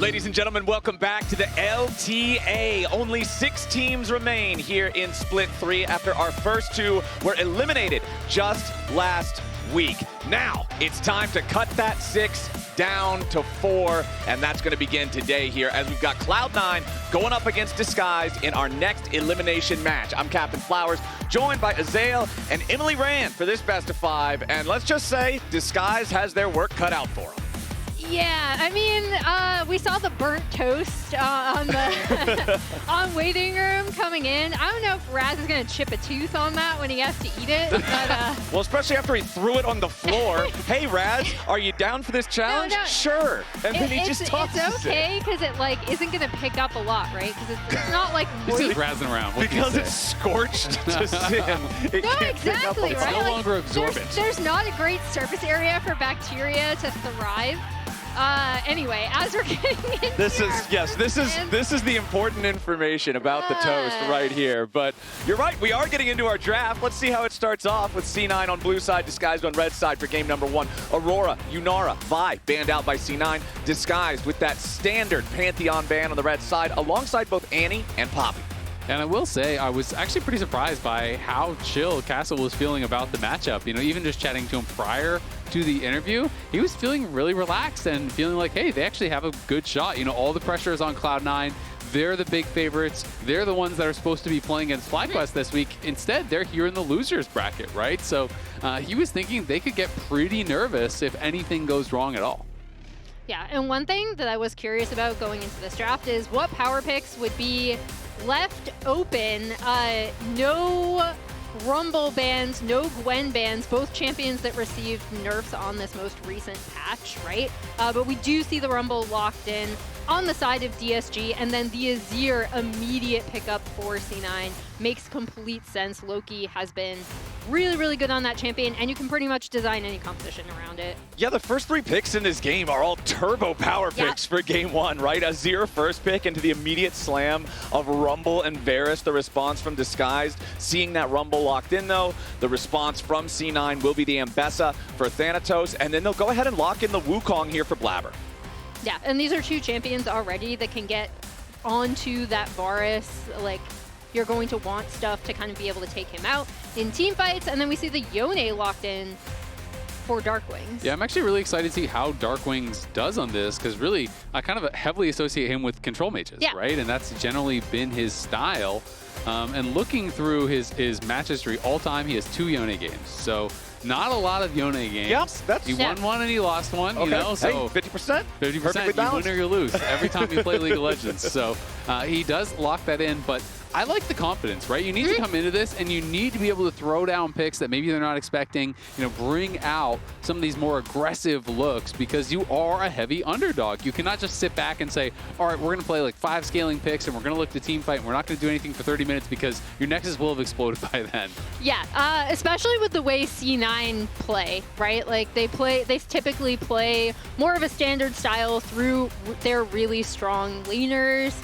Ladies and gentlemen, welcome back to the LTA. Only 6 teams remain here in Split 3 after our first 2 were eliminated just last week. Now, it's time to cut that 6 down to 4, and that's going to begin today here as we've got Cloud9 going up against Disguised in our next elimination match. I'm Captain Flowers, joined by Azael and Emily Rand for this best of 5, and let's just say Disguised has their work cut out for them. Yeah, I mean, we saw the burnt toast on the on waiting room coming in. I don't know if Raz is going to chip a tooth on that when he has to eat it. But, well, especially after he threw it on the floor. Hey, Raz, are you down for this challenge? No. Sure. And then he just tosses it. It's okay because it like isn't going to pick up a lot, right? Because it's not like He's just razzing around. What because it's scorched to sin. No, exactly, right? It's no longer absorbent. There's not a great surface area for bacteria to thrive. Anyway, as we're getting into this is the important information about the toast right here. But you're right, we are getting into our draft. Let's see how it starts off with C9 on blue side, Disguised on red side for game number 1. Aurora, Yunara, Vi banned out by C9, Disguised with that standard Pantheon ban on the red side alongside both Annie and Poppy. And I will say, I was actually pretty surprised by how chill Castle was feeling about the matchup. You know, even just chatting to him prior to the interview, he was feeling really relaxed and feeling like, hey, they actually have a good shot. You know, all the pressure is on Cloud9. They're the big favorites. They're the ones that are supposed to be playing against FlyQuest this week. Instead, they're here in the losers bracket, right? So he was thinking they could get pretty nervous if anything goes wrong at all. Yeah, and one thing that I was curious about going into this draft is what power picks would be left open. No Rumble bans, no Gwen bans, both champions that received nerfs on this most recent patch, right? But we do see the Rumble locked in on the side of DSG, and then the Azir immediate pickup for C9 makes complete sense. Loki has been really, really good on that champion, and you can pretty much design any composition around it. Yeah, the first 3 picks in this game are all turbo power picks for game 1, right? Azir first pick into the immediate slam of Rumble and Varus, the response from Disguised. Seeing that Rumble locked in, though, the response from C9 will be the Ambessa for Thanatos, and then they'll go ahead and lock in the Wukong here for Blaber. Yeah, and these are 2 champions already that can get onto that Varus. Like, you're going to want stuff to kind of be able to take him out in team fights. And then we see the Yone locked in for DARKWING. Yeah, I'm actually really excited to see how DARKWING does on this, because really, I kind of heavily associate him with control mages, right? And that's generally been his style. And looking through his match history all time, he has 2 Yone games. So not a lot of Yone games. Yep, he won one and he lost one, you know, so hey, 50%. 50%, you win or you lose every time you play League of Legends. So he does lock that in, but I like the confidence, right? You need to come into this and you need to be able to throw down picks that maybe they're not expecting, you know, bring out some of these more aggressive looks because you are a heavy underdog. You cannot just sit back and say, all right, we're going to play like 5 scaling picks and we're going to look to team fight and we're not going to do anything for 30 minutes because your Nexus will have exploded by then. Yeah, especially with the way C9 play, right? Like they typically play more of a standard style through their really strong laners.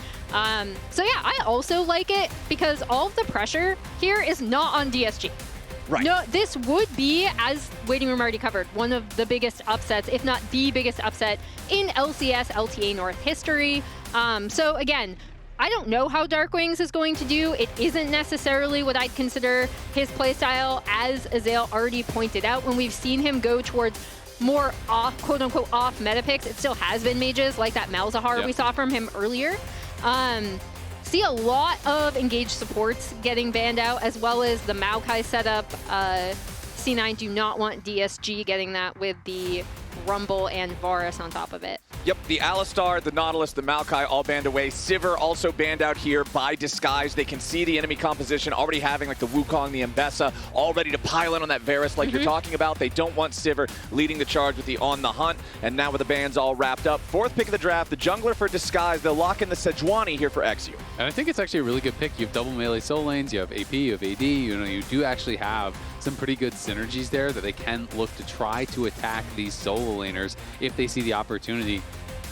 So yeah, I also like it because all of the pressure here is not on DSG. Right. No, this would be, as Waiting Room already covered, one of the biggest upsets, if not the biggest upset in LCS LTA North history. So again, I don't know how DARKWING is going to do. It isn't necessarily what I'd consider his playstyle, as Azael already pointed out. When we've seen him go towards more off, quote-unquote, off meta picks, it still has been mages, like that Malzahar we saw from him earlier. See a lot of engaged supports getting banned out, as well as the Maokai setup. C9 do not want DSG getting that with the Rumble and Varus on top of it. Yep, the Alistar, the Nautilus, the Maokai all banned away. Sivir also banned out here by Disguise. They can see the enemy composition already having like the Wukong, the Ambessa, all ready to pile in on that Varus like you're talking about. They don't want Sivir leading the charge with the On the Hunt. And now with the bans all wrapped up, 4th pick of the draft, the jungler for Disguise. They'll lock in the Sejuani here for eXyu. And I think it's actually a really good pick. You have double melee soul lanes, you have AP, you have AD, you know, you do actually have some pretty good synergies there that they can look to try to attack these solo laners if they see the opportunity.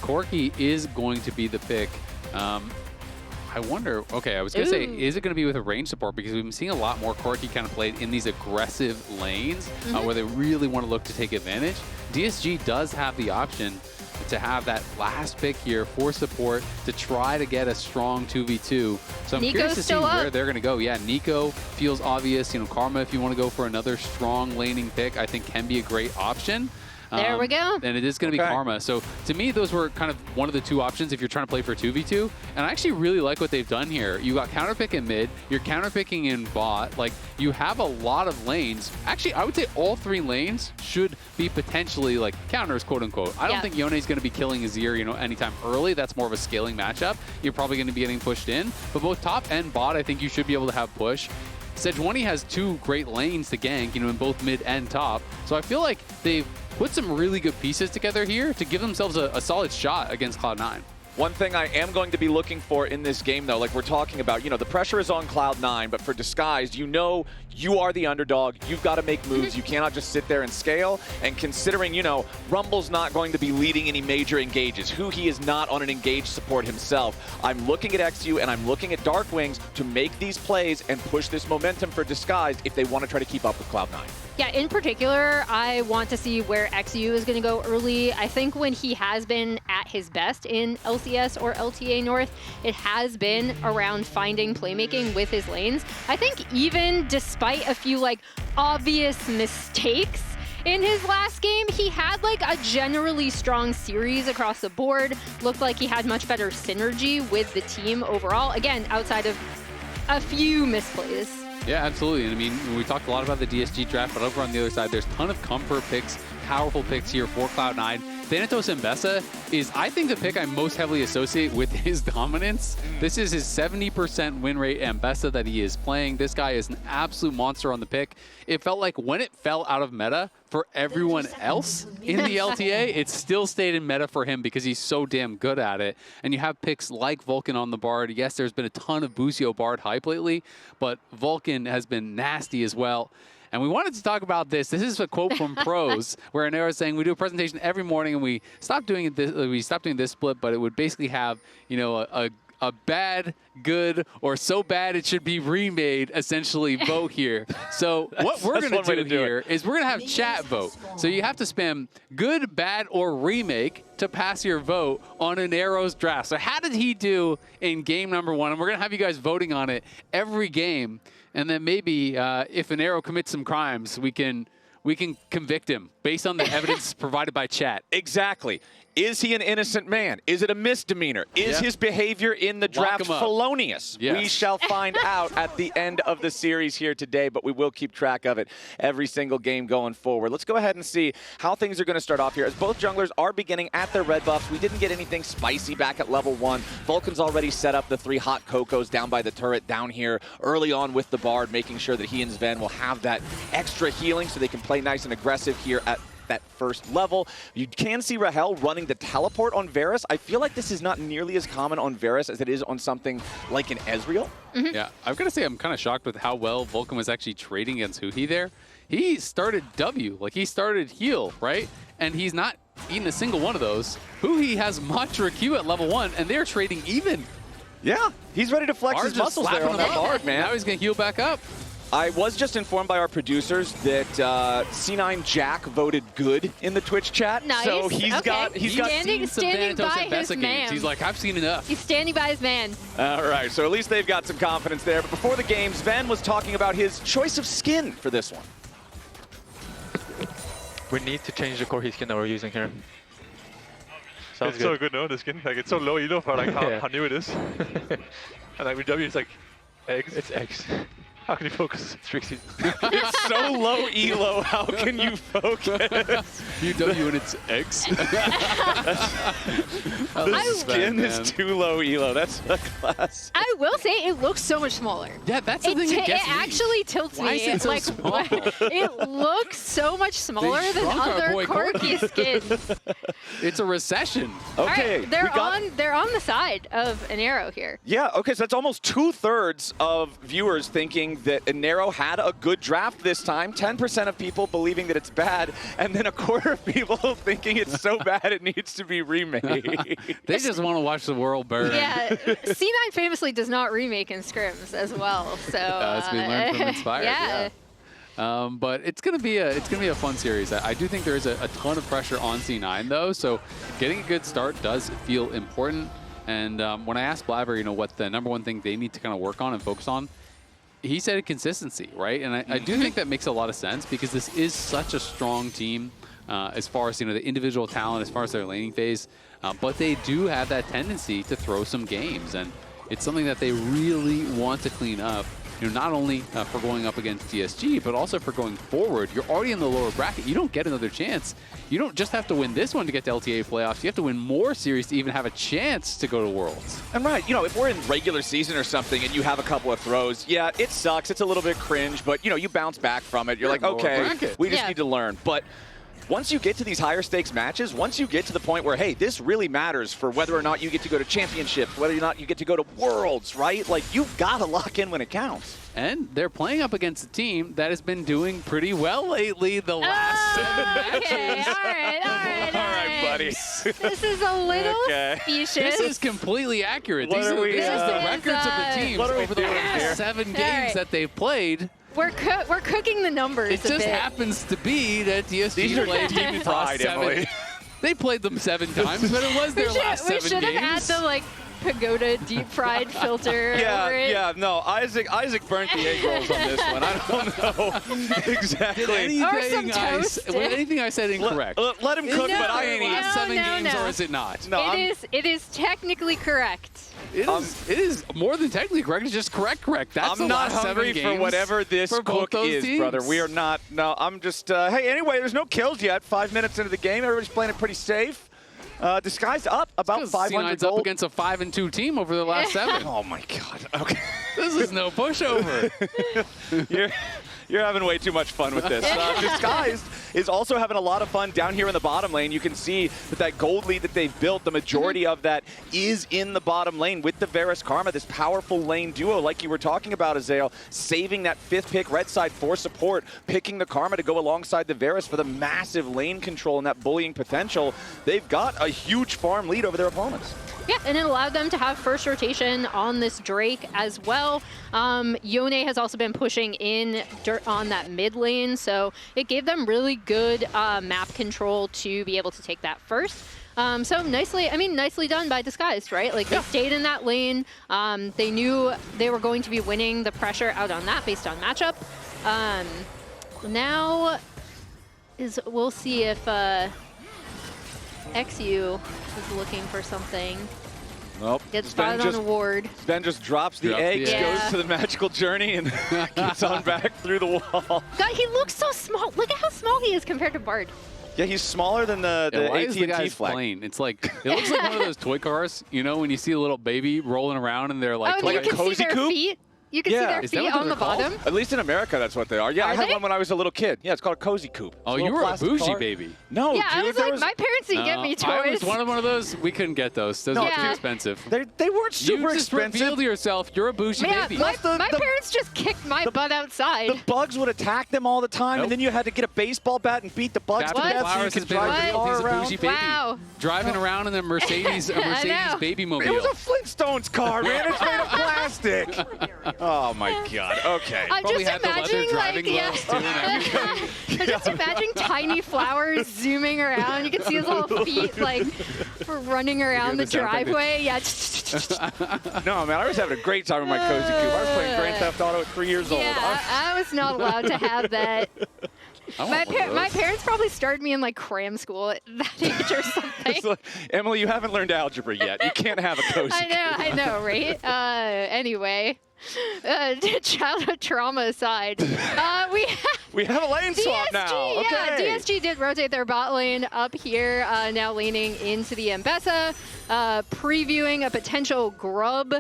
Corki is going to be the pick. I wonder, okay, I was going to say, is it going to be with a range support? Because we've been seeing a lot more Corki kind of played in these aggressive lanes where they really want to look to take advantage. DSG does have the option to have that last pick here for support to try to get a strong 2v2. So I'm curious to see where they're going to go. Yeah, Nico feels obvious. You know, Karma, if you want to go for another strong laning pick, I think can be a great option. There we go. And it is going to be Karma. So to me, those were kind of one of the two options if you're trying to play for 2v2. And I actually really like what they've done here. You got counterpick in mid, you're counterpicking in bot. Like, you have a lot of lanes. Actually, I would say all 3 lanes should be potentially like counters, quote unquote. I don't think Yone is going to be killing Azir, you know, anytime early. That's more of a scaling matchup. You're probably going to be getting pushed in. But both top and bot, I think you should be able to have push. Sejuani has 2 great lanes to gank, you know, in both mid and top. So I feel like they've put some really good pieces together here to give themselves a solid shot against Cloud9. One thing I am going to be looking for in this game, though, like we're talking about, you know, the pressure is on Cloud9, but for Disguised, you know you are the underdog. You've got to make moves. You cannot just sit there and scale. And considering, you know, Rumble's not going to be leading any major engages. Huhi is not on an engaged support himself. I'm looking at eXyu and I'm looking at DARKWINGs to make these plays and push this momentum for Disguised if they want to try to keep up with Cloud9. Yeah, in particular, I want to see where eXyu is going to go early. I think when he has been at his best in LCS or LTA North, it has been around finding playmaking with his lanes. I think even despite a few like obvious mistakes in his last game, he had like a generally strong series across the board. Looked like he had much better synergy with the team overall. Again, outside of a few misplays. Yeah, absolutely. And I mean, we talked a lot about the DSG draft, but over on the other side, there's a ton of comfort picks, powerful picks here for Cloud9. Thanatos Ambessa is, I think, the pick I most heavily associate with his dominance. This is his 70% win rate Ambessa that he is playing. This guy is an absolute monster on the pick. It felt like when it fell out of meta for everyone else in the LTA, it still stayed in meta for him because he's so damn good at it. And you have picks like Vulcan on the Bard. Yes, there's been a ton of Busio Bard hype lately, but Vulcan has been nasty as well. And we wanted to talk about this. This is a quote from Pros, where Anero is saying we do a presentation every morning, and we stopped doing it. We stopped doing this split, but it would basically have, you know, a bad, good, or so bad it should be remade, essentially, vote here. So what we're going to do here is we're going to have chat vote. So you have to spam good, bad, or remake to pass your vote on Anero's draft. So how did he do in game number 1? And we're going to have you guys voting on it every game. And then maybe if Anero commits some crimes, we can convict him based on the evidence provided by chat. Exactly. Is he an innocent man? Is it a misdemeanor? Is his behavior in the draft felonious? Yes. We shall find out at the end of the series here today, but we will keep track of it every single game going forward. Let's go ahead and see how things are going to start off here. As both junglers are beginning at their red buffs, we didn't get anything spicy back at level 1. Vulcan's already set up the 3 hot cocos down by the turret down here early on with the Bard, making sure that he and Zven will have that extra healing so they can play nice and aggressive here at that first level. You can see Rahel running the teleport on Varus. I feel like this is not nearly as common on Varus as it is on something like an Ezreal. Yeah, I've got to say I'm kind of shocked with how well Vulcan was actually trading against Huhi there. He started W, like he started heal, right? And he's not eating a single one of those. Huhi has Mantra Q at level 1, and they're trading even. Yeah, he's ready to flex his muscles there on that Bard, man. Now he's going to heal back up. I was just informed by our producers that C9 Jack voted good in the Twitch chat. Nice. So he's got standing by his man. He's like, I've seen enough. He's standing by his man. All right, so at least they've got some confidence there. But before the game, Zven was talking about his choice of skin for this one. We need to change the Corki skin that we're using here. Sounds so good, no, the skin. Like, it's so low, you know, for like how new it is. And like with W, it's like eggs. It's eggs. How can you focus? Trixie. It's so low elo, how can you focus? UW and its X. The skin is too low elo, that's a class. I will say it looks so much smaller. Yeah, that's the thing that gets it me. actually tilts Why me. is it so like, small? It looks so much smaller than shrunk our other boy Corki skins. It's a recession. Okay, right, they're on the side of Anero here. Yeah, okay, so that's almost 2/3 of viewers thinking that Anero had a good draft this time. 10% of people believing that it's bad, and then 1/4 of people thinking it's so bad it needs to be remade. They just want to watch the world burn. Yeah, C9 famously does not remake in scrims as well. So as we learned from Inspired. yeah. But it's gonna be a fun series. I do think there is a ton of pressure on C9 though, so getting a good start does feel important. And when I asked Blaber, you know, what the #1 thing they need to kind of work on and focus on, he said consistency, right? And I do think that makes a lot of sense because this is such a strong team as far as, you know, the individual talent, as far as their laning phase. But they do have that tendency to throw some games, and it's something that they really want to clean up. You know, not only for going up against DSG, but also for going forward. You're already in the lower bracket. You don't get another chance. You don't just have to win this one to get to LTA playoffs. You have to win more series to even have a chance to go to Worlds. And right, you know, if we're in regular season or something and you have a couple of throws, yeah, it sucks. It's a little bit cringe, but, you know, you bounce back from it. You're like, okay, we just need to learn. But once you get to these higher stakes matches, once you get to the point where, hey, this really matters for whether or not you get to go to championships, whether or not you get to go to Worlds, right? Like, you've got to lock in when it counts. And they're playing up against a team that has been doing pretty well lately the last 7 matches. Okay, all right, buddy. This is a little specious. This is completely accurate. This is the records of the teams over the last 7 games that they've played. We're cooking the numbers. It just happens to be that DSG played deep pride, 7. They played them 7 times, but it was their last 7 games. We should have had the like pagoda deep fried filter over it. Yeah, no, Isaac burnt the egg rolls on this one. I don't know exactly. Or some toast. Was anything I said incorrect? Let him cook, but I ain't eating. Last 7 games, or is it not? No, it is technically correct. It is more than technically correct. It's just correct. That's I'm the not last 7 hungry games for whatever this cook is, teams. brother. We are not. No, I'm just. Hey, anyway, there's no kills yet. 5 minutes into the game, everybody's playing it pretty safe. Disguised up about 500 gold. Up against a 5-2 team over the last 7. Oh my God. Okay. This is no pushover. You're having way too much fun with this. Disguised is also having a lot of fun down here in the bottom lane. You can see that gold lead that they've built, the majority of that is in the bottom lane with the Varus Karma, this powerful lane duo like you were talking about, Azael, saving that 5th pick red side for support, picking the Karma to go alongside the Varus for the massive lane control and that bullying potential. They've got a huge farm lead over their opponents. Yeah, and it allowed them to have first rotation on this Drake as well. Yone has also been pushing in on that mid lane, so it gave them really good map control to be able to take that first. So nicely done by Disguised, right? Like, they stayed in that lane. They knew they were going to be winning the pressure out on that based on matchup. Now we'll see if eXyu is looking for something. Nope. Gets spotted on a ward. Zven just drops the eggs, goes to the magical journey, and gets on back through the wall. God, he looks so small. Look at how small he is compared to Bard. Yeah, he's smaller than the AT&T flag. Plane? It's like, it looks like one of those toy cars, you know, when you see a little baby rolling around and they're like, like a cozy coop? Feet? You can see their feet on the bottom. At least in America, that's what they are. Yeah, I had one when I was a little kid. Yeah, it's called a cozy coop. Oh, you were a bougie baby. No, yeah, dude. I was like, my parents didn't get me toys. I was one of those. We couldn't get those. Those were too expensive. They weren't super expensive. You just revealed yourself. You're a bougie baby. My parents just kicked my butt outside. The bugs would attack them all the time, and then you had to get a baseball bat and beat the bugs to death so you could drive the car around. Wow. Driving around in a Mercedes baby mobile. It was a Flintstones car, man. It's made of plastic. Oh my God. Okay. I'm just imagining, like, just imagine tiny flowers zooming around. You can see his little feet, like, running around the driveway. Yeah. No, man, I was having a great time in my cozy coop. I was playing Grand Theft Auto at 3 years old. Yeah, I was not allowed to have that. My parents probably started me in like cram school at that age or something. Like, Emily, you haven't learned algebra yet. You can't have a cozy coop. I know, right? Anyway. Childhood trauma aside, we have a lane swap now. Okay. Yeah, DSG did rotate their bot lane up here, now leaning into the Ambessa, previewing a potential grub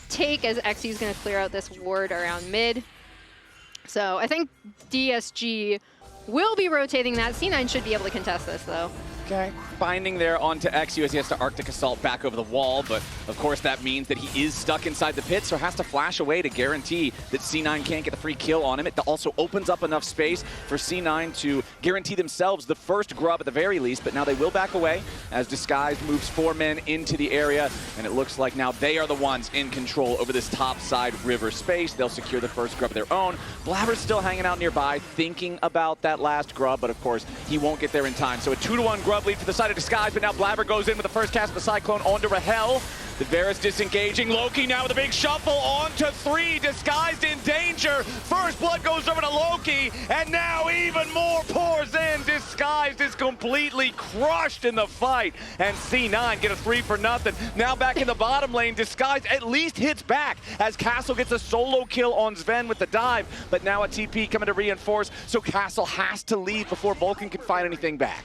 take as eXyu is going to clear out this ward around mid. So I think DSG will be rotating that. C9 should be able to contest this, though. Okay. binding there onto eXyu as he has to Arctic Assault back over the wall, but of course that means that he is stuck inside the pit, so has to flash away to guarantee that C9 can't get the free kill on him. It also opens up enough space for C9 to guarantee themselves the first grub at the very least, but now they will back away as Disguised moves 4 men into the area, and it looks like now they are the ones in control over this top side river space. They'll secure the first grub of their own. Blaber's still hanging out nearby, thinking about that last grub, but of course he won't get there in time. So a 2-1 grub lead for the side of Disguise, but now Blaber goes in with the first cast of the Cyclone onto Rahel. The Varus disengaging. Loki now with a big shuffle onto 3. Disguised in danger. First blood goes over to Loki, and now even more pours in. Disguised is completely crushed in the fight, and C9 get a 3 for nothing. Now back in the bottom lane, Disguised at least hits back as Castle gets a solo kill on Zven with the dive, but now a TP coming to reinforce, so Castle has to leave before Vulcan can find anything back.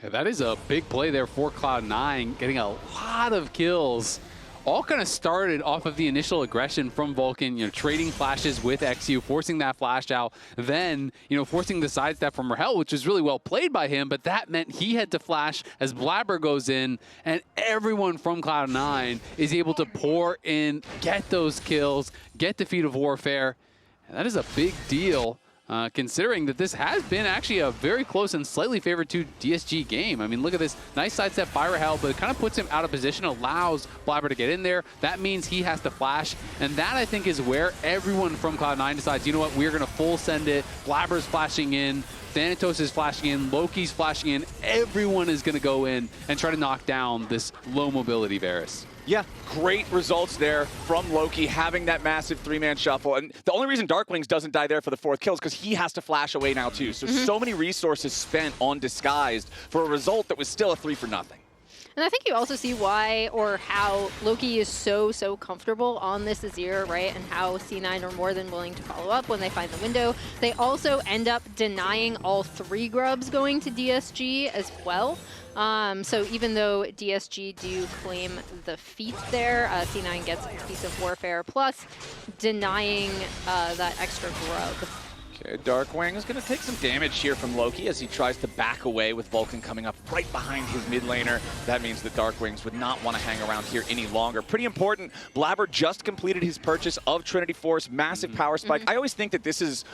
Yeah, that is a big play there for Cloud9, getting a lot of kills. All kind of started off of the initial aggression from Vulcan, trading flashes with eXyu, forcing that flash out, then, forcing the sidestep from Rahel, which was really well played by him, but that meant he had to flash as Blaber goes in, and everyone from Cloud9 is able to pour in, get those kills, get defeat of Warfare, and that is a big deal. Considering that this has been actually a very close and slightly favored to DSG game. I mean, look at this nice sidestep by Rahel, but it kind of puts him out of position, allows Blaber to get in there. That means he has to flash, and that I think is where everyone from Cloud9 decides, you know what, we're going to full send it. Blaber's flashing in, Thanatos is flashing in, Loki's flashing in. Everyone is going to go in and try to knock down this low mobility Varus. Yeah, great results there from Loki, having that massive 3-man shuffle. And the only reason DARKWING doesn't die there for the 4th kill is because he has to flash away now too. So many resources spent on Disguised for a result that was still a 3 for nothing. And I think you also see why or how Loki is so comfortable on this Azir, right? And how C9 are more than willing to follow up when they find the window. They also end up denying all 3 grubs going to DSG as well. So even though DSG do claim the feat there, C9 gets a piece of Warfare, plus denying that extra grub. Okay, DARKWING is going to take some damage here from Loki as he tries to back away with Vulcan coming up right behind his mid laner. That means that DARKWING would not want to hang around here any longer. Pretty important, Blaber just completed his purchase of Trinity Force, massive power spike. I always think that this is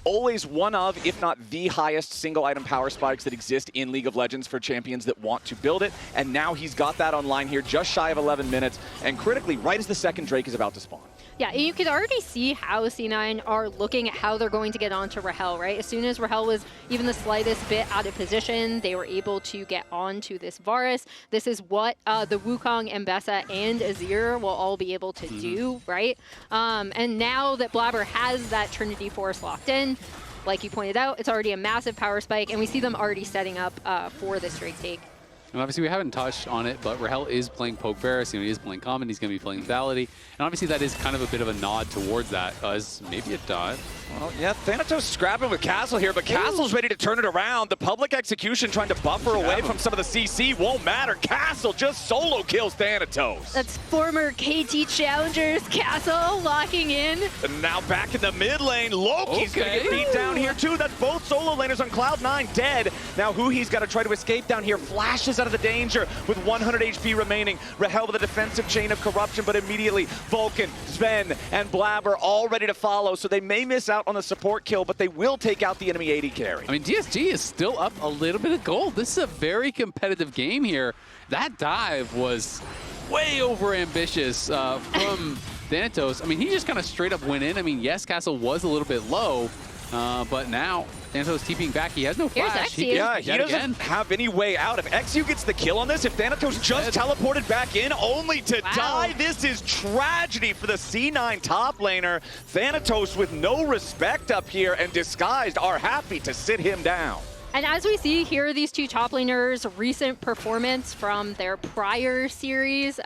always one of, if not the highest single item power spikes that exist in League of Legends for champions that want to build it. And now he's got that online here, just shy of 11 minutes. And critically, right as the second Drake is about to spawn. Yeah, and you could already see how C9 are looking at how they're going to get onto Rahel, right? As soon as Rahel was even the slightest bit out of position, they were able to get onto this Varus. This is what the Wukong, Ambessa, and Azir will all be able to do, right? And now that Blaber has that Trinity Force locked in, like you pointed out, it's already a massive power spike, and we see them already setting up for this Drake take. And obviously we haven't touched on it, but Rahel is playing Poke Varus, he is playing Common, he's going to be playing Validity. And obviously that is kind of a bit of a nod towards that, as maybe a dive. Well, yeah, Thanatos scrapping with Castle here, but Castle's ready to turn it around. The public execution trying to buffer away from some of the CC won't matter. Castle just solo kills Thanatos. That's former KT Challengers Castle locking in. And now back in the mid lane, Loki's gonna get beat down here too. That's both solo laners on Cloud9 dead. Now Huhi's got to try to escape down here, flashes out of the danger with 100 HP remaining. Rahel with a defensive chain of corruption, but immediately Vulcan, Zven, and Blaber all ready to follow, so they may miss out on the support kill, but they will take out the enemy AD carry. I mean, DSG is still up a little bit of gold. This is a very competitive game here. That dive was way over ambitious from Thanatos. I mean, he just kind of straight up went in. I mean, yes, Castle was a little bit low, but now Thanatos TPing back. He has no flash. He doesn't have any way out. If eXyu gets the kill on this, if Thanatos just teleported back in only to die, this is tragedy for the C9 top laner. Thanatos with no respect up here, and Disguised are happy to sit him down. And as we see here, these two top laners' recent performance from their prior series,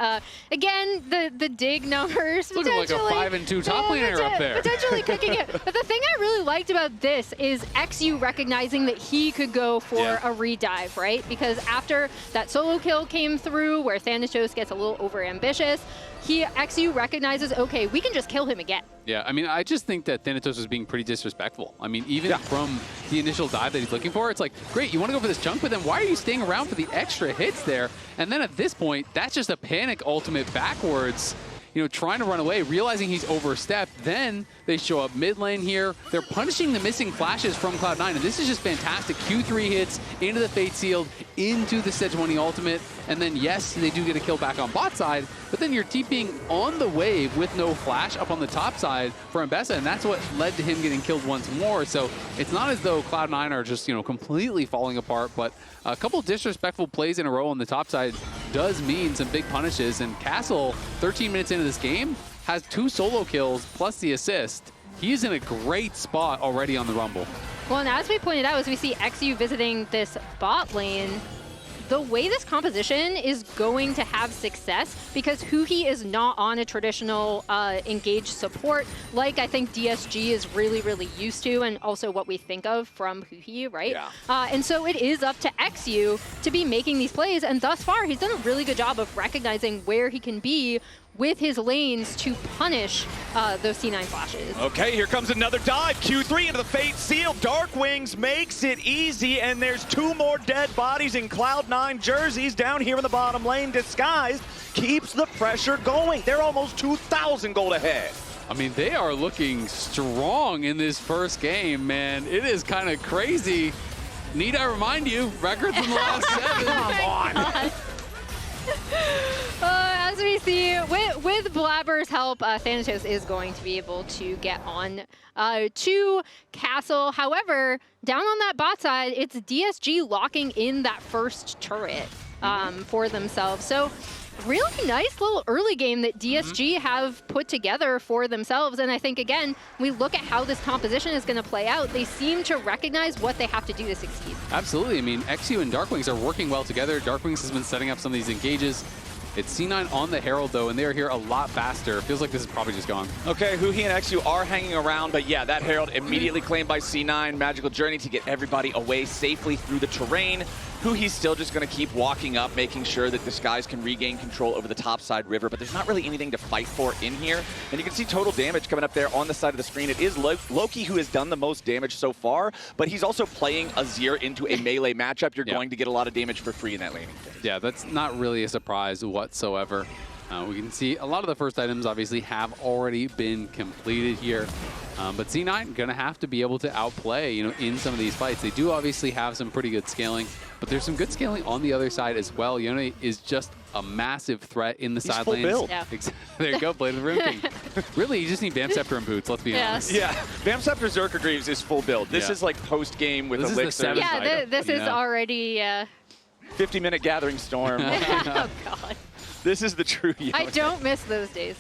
again, the dig numbers looking like a 5-2 top laner up there. Potentially cooking it. But the thing I really liked about this is eXyu recognizing that he could go for a redive, right? Because after that solo kill came through, where Thanatos gets a little over ambitious, eXyu recognizes, okay, we can just kill him again. Yeah, I mean, I just think that Thanatos was being pretty disrespectful. I mean, even from the initial dive that he's looking for, it's like, great, you want to go for this chunk, but then why are you staying around for the extra hits there? And then at this point, that's just a panic ultimate backwards, you know, trying to run away, realizing he's overstepped. Then they show up mid lane here. They're punishing the missing flashes from Cloud9, and this is just fantastic. Q3 hits into the Fate Sealed, into the Sejuani ultimate, and then yes, they do get a kill back on bot side, but then you're TPing on the wave with no flash up on the top side for Ambessa, and that's what led to him getting killed once more. So it's not as though Cloud9 are just, you know, completely falling apart, but a couple disrespectful plays in a row on the top side does mean some big punishes, and Castle, 13 minutes into this game, has 2 solo kills plus the assist. He's in a great spot already on the Rumble. Well, and as we pointed out, as we see eXyu visiting this bot lane, the way this composition is going to have success, because huhi is not on a traditional engaged support like I think DSG is really, really used to, and also what we think of from huhi, right? Yeah. And so it is up to eXyu to be making these plays, and thus far he's done a really good job of recognizing where he can be with his lanes to punish those C9 flashes. Okay, here comes another dive. Q3 into the Fate Seal. DARKWING makes it easy, and there's 2 more dead bodies in Cloud9 jerseys down here in the bottom lane. Disguised keeps the pressure going. They're almost 2,000 gold ahead. I mean, they are looking strong in this first game, man. It is kind of crazy. Need I remind you, records in the last 7. Come on. As we see, with Blaber's help, Thanatos is going to be able to get on to Castle. However, down on that bot side, it's DSG locking in that first turret for themselves. So really nice little early game that DSG have put together for themselves. And I think, again, we look at how this composition is going to play out. They seem to recognize what they have to do to succeed. Absolutely. I mean, eXyu and DARKWINGs are working well together. DARKWINGs has been setting up some of these engages. It's C9 on the Herald, though, and they are here a lot faster. Feels like this is probably just gone. Okay, huhi and eXyu are hanging around, but yeah, that Herald immediately claimed by C9. Magical Journey to get everybody away safely through the terrain. huhi's still just going to keep walking up, making sure that Disguise can regain control over the topside river, but there's not really anything to fight for in here. And you can see total damage coming up there on the side of the screen. It is Loki who has done the most damage so far, but he's also playing Azir into a melee matchup. You're going to get a lot of damage for free in that laning phase. Yeah, that's not really a surprise whatsoever. We can see a lot of the first items obviously have already been completed here. But C9 going to have to be able to outplay, you know, in some of these fights. They do obviously have some pretty good scaling, but there's some good scaling on the other side as well. Yone is just a massive threat in the side lanes. Build. Yeah. There you go, Blade of the Rune King. Really, you just need Vamp Scepter and boots, let's be honest. Yeah, Vamp Scepter Zerker Greaves is full build. This is like post-game with Elixir. Yeah, this is already... 50-minute Gathering Storm. Oh, God. This is the true Yone. I don't miss those days.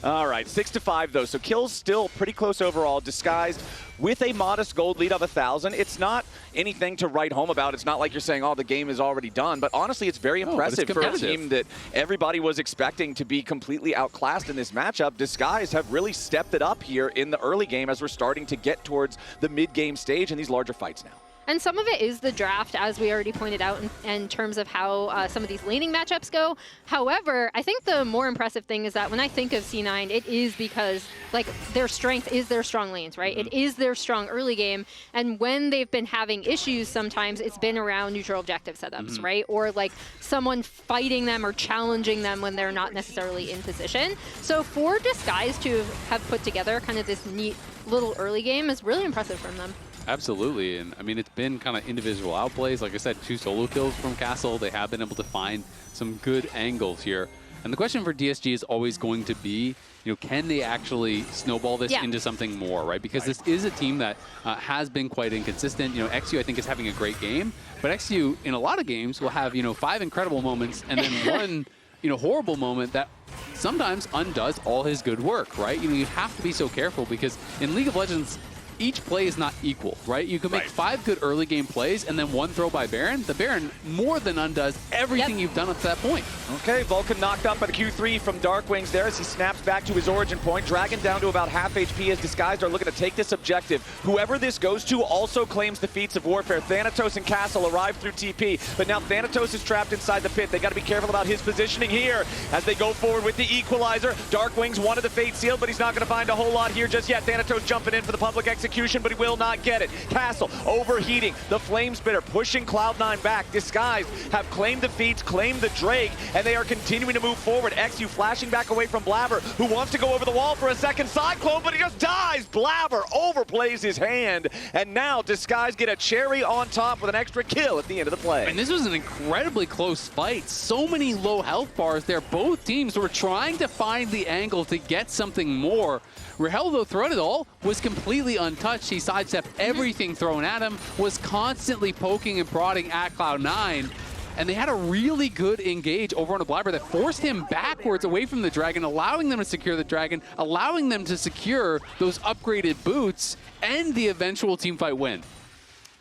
All right, 6-5 though, so kills still pretty close overall. Disguised with a modest gold lead of 1,000. It's not anything to write home about. It's not like you're saying, oh, the game is already done. But honestly, it's very impressive for a team that everybody was expecting to be completely outclassed in this matchup. Disguised have really stepped it up here in the early game as we're starting to get towards the mid-game stage in these larger fights now. And some of it is the draft, as we already pointed out, in terms of how some of these laning matchups go. However, I think the more impressive thing is that when I think of C9, it is because like their strength is their strong lanes, right? It is their strong early game. And when they've been having issues, sometimes it's been around neutral objective setups, right? Or like someone fighting them or challenging them when they're not necessarily in position. So for Disguise to have put together kind of this neat little early game is really impressive from them. Absolutely, and I mean, it's been kind of individual outplays. Like I said, 2 solo kills from Castle. They have been able to find some good angles here. And the question for DSG is always going to be, you know, can they actually snowball this into something more, right? Because this is a team that has been quite inconsistent. You know, eXyu, I think, is having a great game, but eXyu, in a lot of games, will have, you know, 5 incredible moments and then one, you know, horrible moment that sometimes undoes all his good work, right? You know, you have to be so careful because in League of Legends, each play is not equal, right? You can make 5 good early game plays and then 1 throw by Baron. The Baron more than undoes everything you've done up to that point. Okay, Vulcan knocked up at a Q3 from DARKWING's there as he snaps back to his origin point. Dragon down to about half HP as Disguised are looking to take this objective. Whoever this goes to also claims the feats of warfare. Thanatos and Castle arrive through TP, but now Thanatos is trapped inside the pit. They got to be careful about his positioning here as they go forward with the equalizer. DARKWING's wanted the Fate Seal, but he's not going to find a whole lot here just yet. Thanatos jumping in for the public execution, but he will not get it. Castle overheating. The Flame Spitter pushing Cloud9 back. Disguised have claimed the feats, claimed the Drake, and they are continuing to move forward. eXyu flashing back away from Blaber, who wants to go over the wall for a second cyclone, but he just dies. Blaber overplays his hand, and now Disguised get a cherry on top with an extra kill at the end of the play. And this was an incredibly close fight. So many low health bars there. Both teams were trying to find the angle to get something more. Rahel, though, throughout it all, was completely untouched. He sidestepped everything thrown at him, was constantly poking and prodding at Cloud9. And they had a really good engage over on a Blaber that forced him backwards away from the Dragon, allowing them to secure the Dragon, allowing them to secure those upgraded boots, and the eventual teamfight win.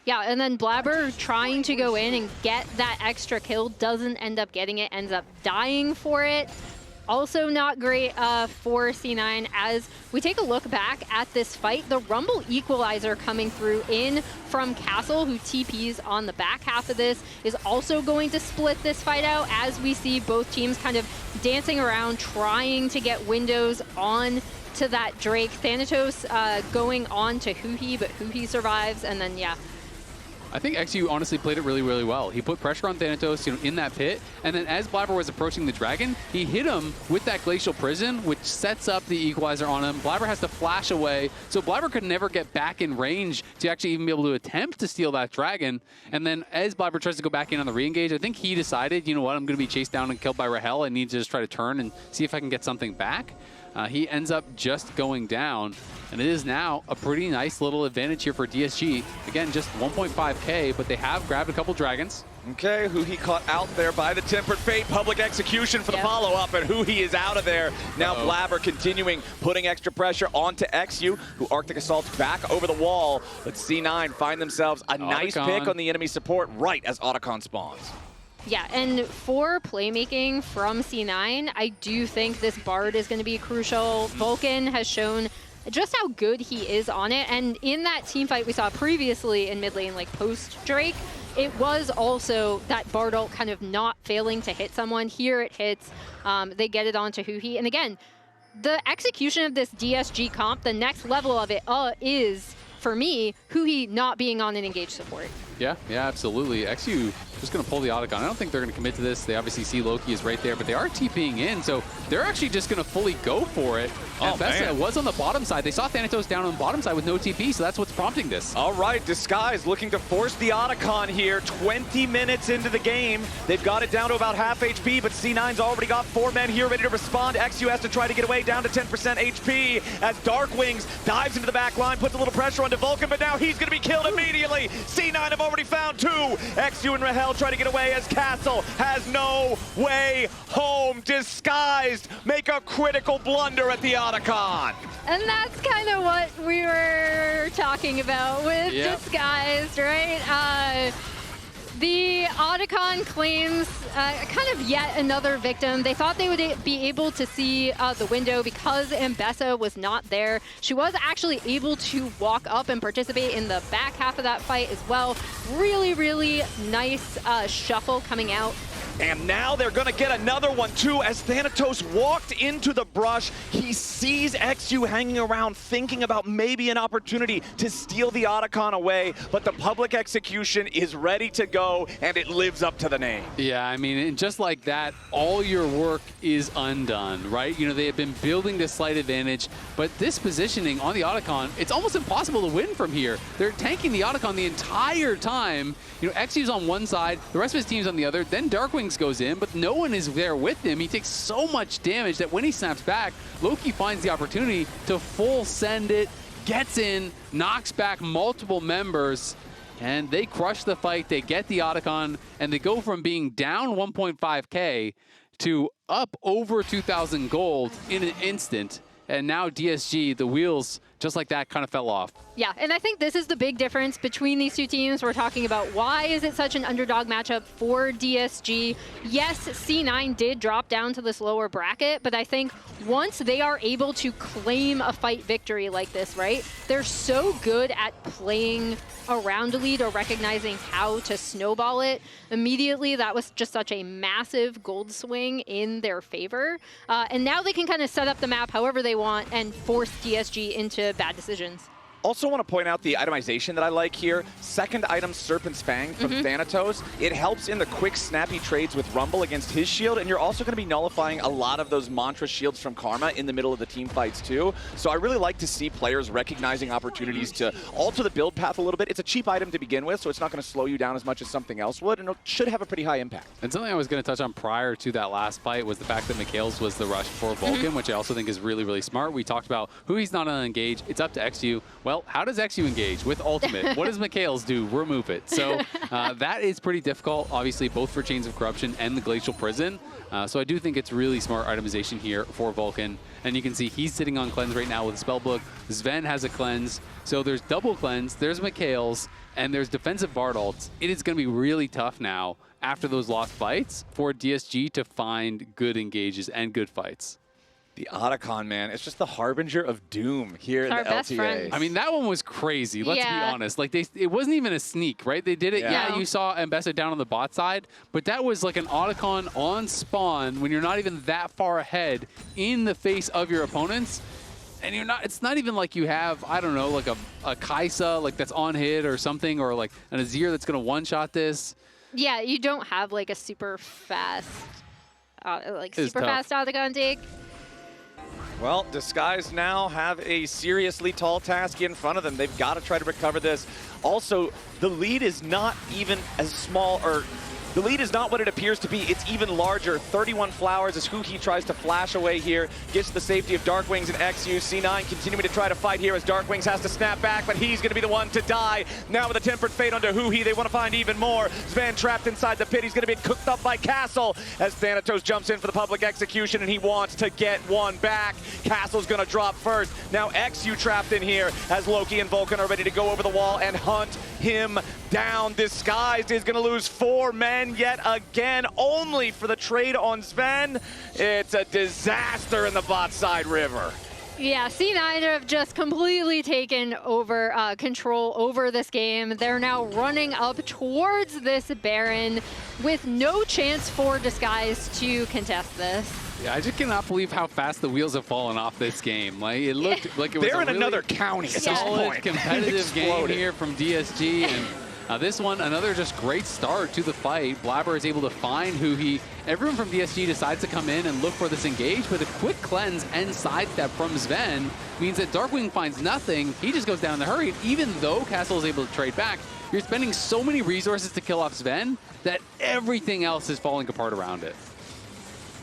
Yeah, and then Blaber trying to go in and get that extra kill, doesn't end up getting it, ends up dying for it. Also not great for C9 as we take a look back at this fight. The Rumble Equalizer coming through in from Castle, who TPs on the back half of this, is also going to split this fight out as we see both teams kind of dancing around, trying to get windows on to that Drake. Thanatos going on to huhi, but huhi survives, and then, yeah. I think eXyu honestly played it really, really well. He put pressure on Thanatos, in that pit, and then as Blaber was approaching the Dragon, he hit him with that Glacial Prison, which sets up the equalizer on him. Blaber has to flash away, so Blaber could never get back in range to actually even be able to attempt to steal that Dragon. And then as Blaber tries to go back in on the re-engage, I think he decided, you know what, I'm going to be chased down and killed by Rahel. I need to just try to turn and see if I can get something back. He ends up just going down, and it is now a pretty nice little advantage here for DSG. Again, just 1.5K, but they have grabbed a couple Dragons. Okay, huhi caught out there by the Tempered Fate. Public execution for the follow-up, and huhi is out of there. Now Blaber continuing, putting extra pressure onto eXyu, who Arctic Assaults back over the wall. But C9 find themselves a nice pick on the enemy support right as Otacon spawns. Yeah, and for playmaking from C9, I do think this Bard is going to be crucial. Vulcan has shown just how good he is on it, and in that team fight we saw previously in mid lane, like post-Drake, it was also that Bard ult kind of not failing to hit someone. Here it hits, they get it onto huhi, and again, the execution of this DSG comp, the next level of it is, for me, huhi not being on an engaged support. Yeah, absolutely. eXyu just going to pull the Otacon. I don't think they're going to commit to this. They obviously see Loki is right there, but they are TPing in, so they're actually just going to fully go for it. Ambessa was on the bottom side. They saw Thanatos down on the bottom side with no TP, so that's what's prompting this. All right, Disguise looking to force the Otacon here. 20 minutes into the game. They've got it down to about half HP, but C9's already got 4 men here ready to respond. eXyu has to try to get away down to 10% HP as DARKWING's dives into the back line, puts a little pressure onto Vulcan, but now he's going to be killed immediately. C9 have already found 2. eXyu and Rahel try to get away as Castle has no way home. Disguised make a critical blunder at the Otacon. And that's kind of what we were talking about with Disguised, right? The Otacon claims kind of yet another victim. They thought they would be able to see the window because Ambessa was not there. She was actually able to walk up and participate in the back half of that fight as well. Really, really nice shuffle coming out. And now they're going to get another one, too, as Thanatos walked into the brush. He sees eXyu hanging around, thinking about maybe an opportunity to steal the Otacon away, but the public execution is ready to go, and it lives up to the name. Yeah, I mean, and just like that, all your work is undone, right? You know, they have been building this slight advantage, but this positioning on the Otacon, it's almost impossible to win from here. They're tanking the Otacon the entire time. You know, eXyu's on one side, the rest of his team's on the other, then DARKWING goes in, but no one is there with him. He takes so much damage that when he snaps back, Loki finds the opportunity to full send it, gets in, knocks back multiple members, and they crush the fight. They get the Otacon, and they go from being down 1.5K to up over 2,000 gold in an instant. And now DSG, the wheels just like that, kind of fell off. Yeah, and I think this is the big difference between these two teams. We're talking about why is it such an underdog matchup for DSG. Yes, C9 did drop down to this lower bracket, but I think once they are able to claim a fight victory like this, right, they're so good at playing around a lead or recognizing how to snowball it. Immediately, that was just such a massive gold swing in their favor. And now they can kind of set up the map however they want and force DSG into bad decisions. Also want to point out the itemization that I like here. Second item, Serpent's Fang from Thanatos. It helps in the quick, snappy trades with Rumble against his shield, and you're also going to be nullifying a lot of those Mantra shields from Karma in the middle of the team fights too. So I really like to see players recognizing opportunities to alter the build path a little bit. It's a cheap item to begin with, so it's not going to slow you down as much as something else would, and it should have a pretty high impact. And something I was going to touch on prior to that last fight was the fact that Mikhail's was the rush for Vulcan, which I also think is really, really smart. We talked about who he's not going to engage. It's up to eXyu. Well, how does eXyu engage with ultimate? What does Mikhail's do? Remove it. So that is pretty difficult, obviously, both for Chains of Corruption and the Glacial Prison. So I do think it's really smart itemization here for Vulcan. And you can see he's sitting on cleanse right now with a spellbook. Zven has a cleanse. So there's double cleanse, there's Mikhail's, and there's defensive Bard ults. It is going to be really tough now after those lost fights for DSG to find good engages and good fights. The Otacon, man, it's just the harbinger of doom here in the LTA. I mean, that one was crazy, let's be honest. Like, it wasn't even a sneak, right? They did it, you saw Ambessa down on the bot side, but that was like an Otacon on spawn when you're not even that far ahead in the face of your opponents. And you're not, it's not even like you have, I don't know, like a Kaisa, like that's on hit or something, or like an Azir that's going to one-shot this. Yeah, you don't have like a super fast, fast Otacon take. Well, Disguise now have a seriously tall task in front of them. They've got to try to recover this. Also, the lead is not even as small, or the lead is not what it appears to be. It's even larger. 31 flowers as huhi tries to flash away here. Gets the safety of Darkwings and eXyu. C9 continuing to try to fight here as Darkwings has to snap back, but he's going to be the one to die. Now with a Tempered Fate onto huhi, they want to find even more. Zven trapped inside the pit. He's going to be cooked up by Castle as Thanatos jumps in for the public execution, and he wants to get one back. Castle's going to drop first. Now eXyu trapped in here as Loki and Vulcan are ready to go over the wall and hunt him down. Disguised is going to lose 4 men yet again, only for the trade on Zven. It's a disaster in the bot side river. Yeah, C9 have just completely taken over control over this game. They're now running up towards this Baron with no chance for Disguise to contest this. Yeah, I just cannot believe how fast the wheels have fallen off this game. Like, it looked like it was They're in really another county at this point. Competitive game here from DSG, and this one, another just great start to the fight. Blaber is able to find huhi. Everyone from DSG decides to come in and look for this engage, but a quick cleanse and sidestep from Zven means that Darkwing finds nothing. He just goes down in the hurry. Even though Castle is able to trade back, you're spending so many resources to kill off Zven that everything else is falling apart around it.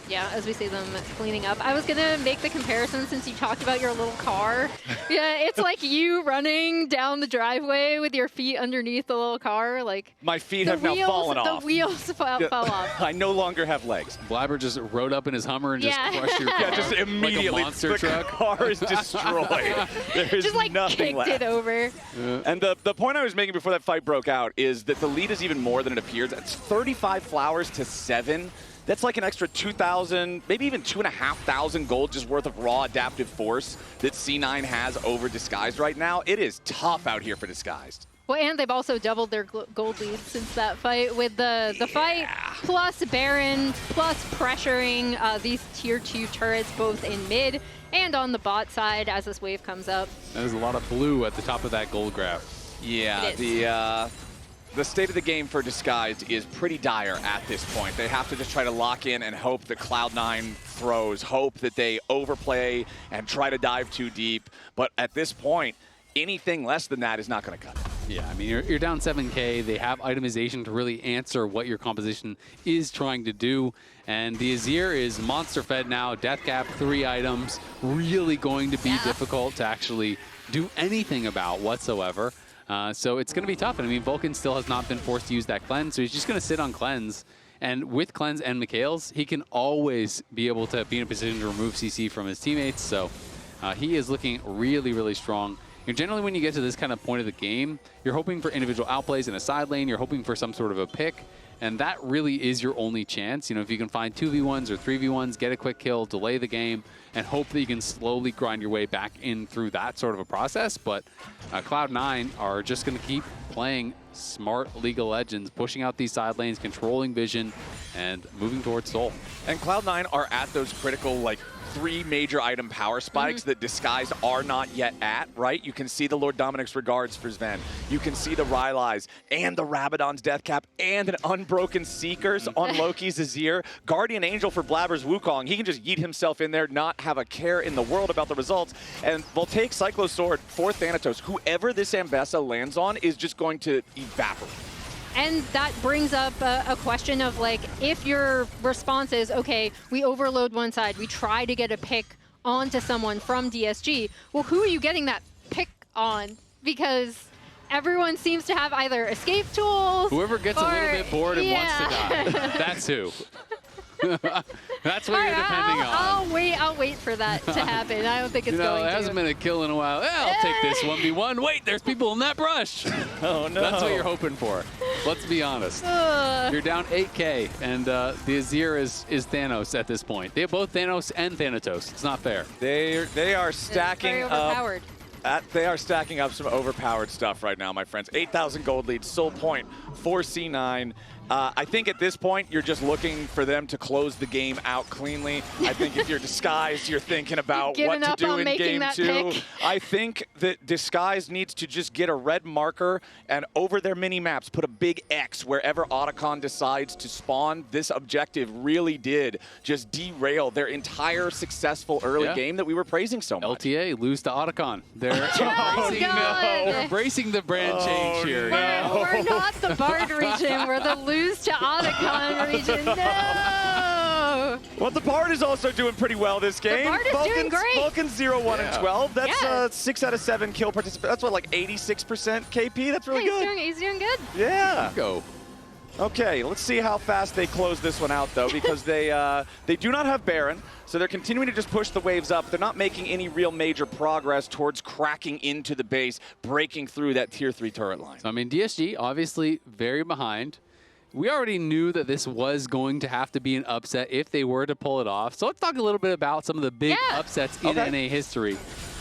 Yeah, as we see them cleaning up. I was going to make the comparison since you talked about your little car. Yeah, it's like you running down the driveway with your feet underneath the little car. Like my feet have now fallen off. The wheels fell off. I no longer have legs. Blaber just rode up in his Hummer and just crushed your car. Yeah, just immediately. Like a monster truck. The car is destroyed. There's just like nothing left. kicked it over. Yeah. And the point I was making before that fight broke out is that the lead is even more than it appears. It's 35 flowers to 7. That's like an extra 2,000, maybe even 2,500 gold just worth of raw adaptive force that C9 has over Disguised right now. It is tough out here for Disguised. Well, and they've also doubled their gold lead since that fight with the fight plus Baron plus pressuring these tier 2 turrets both in mid and on the bot side as this wave comes up. There's a lot of blue at the top of that gold graph. Yeah, the state of the game for Disguised is pretty dire at this point. They have to just try to lock in and hope that Cloud9 throws, hope that they overplay and try to dive too deep. But at this point, anything less than that is not going to cut it. Yeah, I mean, you're down 7K. They have itemization to really answer what your composition is trying to do. And the Azir is monster fed now. Death cap, 3 items. Really going to be difficult to actually do anything about whatsoever. So it's going to be tough. And I mean, Vulcan still has not been forced to use that cleanse, so he's just going to sit on cleanse. And with cleanse and Mikhail's, he can always be able to be in a position to remove CC from his teammates. So He is looking really, really strong. And generally, when you get to this kind of point of the game, you're hoping for individual outplays in a side lane. You're hoping for some sort of a pick. And that really is your only chance. You know, if you can find 2v1s or 3v1s, get a quick kill, delay the game, and hope that you can slowly grind your way back in through that sort of a process. But Cloud9 are just going to keep playing smart League of Legends, pushing out these side lanes, controlling vision, and moving towards Soul. And Cloud9 are at those critical, like, 3 major item power spikes that Disguised are not yet at, right? You can see the Lord Dominic's Regards for Zven. You can see the Rylai's and the Rabadon's Death Cap and an Unbroken Seekers on Loki's Azir. Guardian Angel for Blaber's Wukong. He can just yeet himself in there, not have a care in the world about the results. And they'll take Cyclo Sword for Thanatos. Whoever this Ambessa lands on is just going to evaporate. And that brings up a question of, like, if your response is, okay, we overload one side, we try to get a pick onto someone from DSG, well, who are you getting that pick on? Because everyone seems to have either escape tools. Whoever gets a little bit bored and wants to die, that's who. That's what you're depending on. I'll wait for that to happen. I don't think it's going to. It hasn't been a kill in a while. I'll take this 1v1. Wait, there's people in that brush. Oh, no. That's what you're hoping for. Let's be honest. You're down 8K, and the Azir is Thanos at this point. They have both Thanos and Thanatos. It's not fair. They are stacking very overpowered. They are stacking up some overpowered stuff right now, my friends. 8,000 gold lead, Soul Point for C9. I think at this point, you're just looking for them to close the game out cleanly. I think if you're Disguised, you're thinking about what to do in game 2. I think that Disguised needs to just get a red marker and over their mini-maps, put a big X wherever Otacon decides to spawn. This objective really did just derail their entire successful early game that we were praising so much. LTA lose to Otacon. They're embracing the brand change here. We're not the Bard region. We're the lose to Otacon region. No! Well, the Bard is also doing pretty well this game. The Bard is doing great. Vulcan's 0-1-12. That's 6 out of 7 kill participants. That's what, like 86% KP? That's really good. He's doing good. Yeah. Go. Okay, let's see how fast they close this one out, though, because they do not have Baron, so they're continuing to just push the waves up. They're not making any real major progress towards cracking into the base, breaking through that tier 3 turret line. So, I mean, DSG obviously very behind. We already knew that this was going to have to be an upset if they were to pull it off. So let's talk a little bit about some of the big upsets in NA history.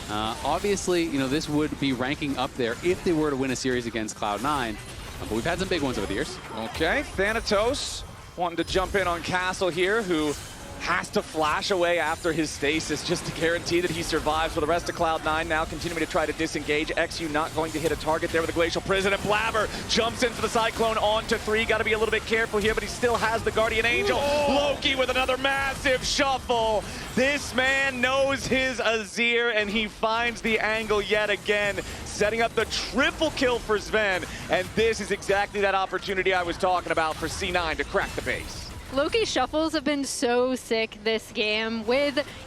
Obviously, you know, this would be ranking up there if they were to win a series against Cloud9. But we've had some big ones over the years. Okay, Thanatos wanting to jump in on Castle here, who has to flash away after his stasis just to guarantee that he survives. For the rest of Cloud9 now continuing to try to disengage. eXyu not going to hit a target there with the Glacial Prison, and Blaber jumps into the Cyclone onto 3. Got to be a little bit careful here, but he still has the Guardian Angel. Loki with another massive shuffle. This man knows his Azir, and he finds the angle yet again, setting up the triple kill for Zven. And this is exactly that opportunity I was talking about for C9 to crack the base. Loki's shuffles have been so sick this game.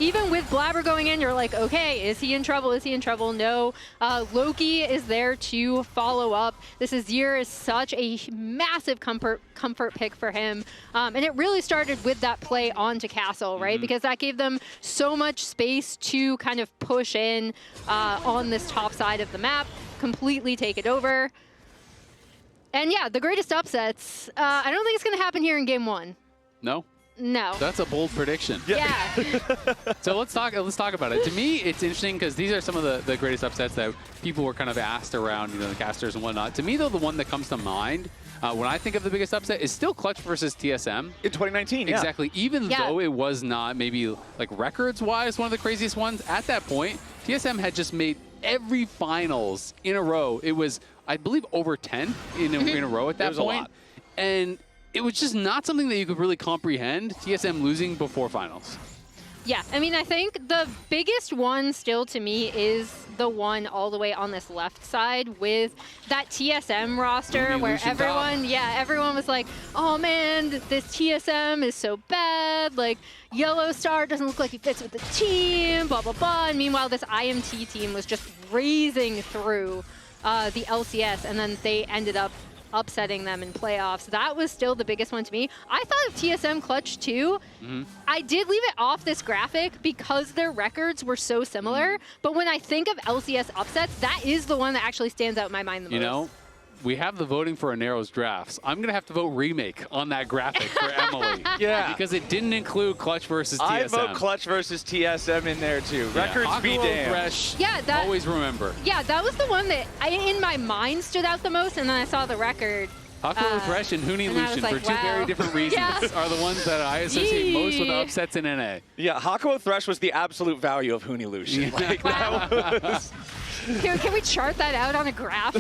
Even with Blaber going in, you're like, okay, is he in trouble? Is he in trouble? No. Loki is there to follow up. This Azir is such a massive comfort pick for him. And it really started with that play onto Castle, right? Because that gave them so much space to kind of push in on this top side of the map, completely take it over. And yeah, the greatest upsets, I don't think it's going to happen here in game 1. No? No. That's a bold prediction. Yeah. So let's talk about it. To me, it's interesting because these are some of the greatest upsets that people were kind of asked around, you know, the casters and whatnot. To me, though, the one that comes to mind when I think of the biggest upset is still Clutch versus TSM. In 2019, Exactly. Even though it was not maybe like records-wise one of the craziest ones, at that point, TSM had just made every finals in a row. It was, I believe, over 10 in a row at that point. And it was just not something that you could really comprehend, TSM losing before finals. Yeah, I mean, I think the biggest one still to me is the one all the way on this left side with that TSM roster where everyone was like, oh man, this TSM is so bad, like Yellow Star doesn't look like he fits with the team, blah, blah, blah. And meanwhile, this IMT team was just raising through the LCS, and then they ended up upsetting them in playoffs. That was still the biggest one to me. I thought of TSM Clutch too. I did leave it off this graphic because their records were so similar, but when I think of LCS upsets, that is the one that actually stands out in my mind the most. You know, we have the voting for a Narrows drafts. I'm going to have to vote remake on that graphic for Emily. Yeah. Because it didn't include Clutch versus TSM. I vote Clutch versus TSM in there too. Records be damned. Fresh, that, always remember. Yeah, that was the one that in my mind stood out the most, and then I saw the record. Hakuo Thresh and Huhi Lucian, like, for two very different reasons, are the ones that I associate most with upsets in NA. Yeah, Hakuo Thresh was the absolute value of Huhi Lucian. Like, that was... Can we chart that out on a graph?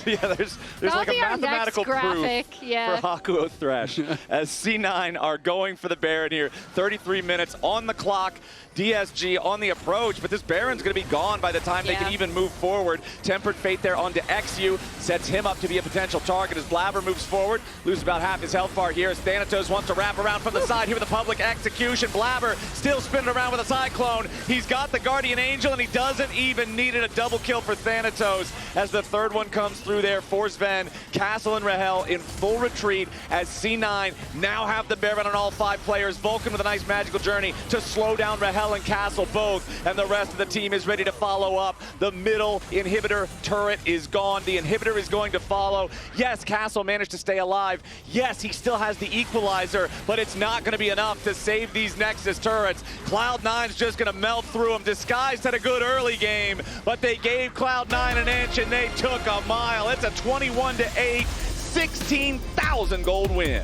Yeah, there's like a mathematical proof graphic. Yeah. for Hakuo Thresh as C9 are going for the Baron here. 33 minutes on the clock. DSG on the approach, but this Baron's going to be gone by the time they can even move forward. Tempered Fate there onto eXyu, sets him up to be a potential target as Blaber moves forward, loses about half his health bar here as Thanatos wants to wrap around from the side here with a public execution. Blaber still spinning around with a Cyclone. He's got the Guardian Angel and he doesn't even need it. A double kill for Thanatos as the third one comes through there for Zven. Castle and Rahel in full retreat as C9 now have the Baron on all 5 players. Vulcan with a nice magical journey to slow down Rahel and Castle both, and the rest of the team is ready to follow up. The middle inhibitor turret is gone. The inhibitor is going to follow. Yes, Castle managed to stay alive. Yes, he still has the equalizer, but it's not going to be enough to save these Nexus turrets. Cloud9's just going to melt through them. Disguised had a good early game, but they gave Cloud9 an inch and they took a mile. It's a 21-8, 16,000 gold win.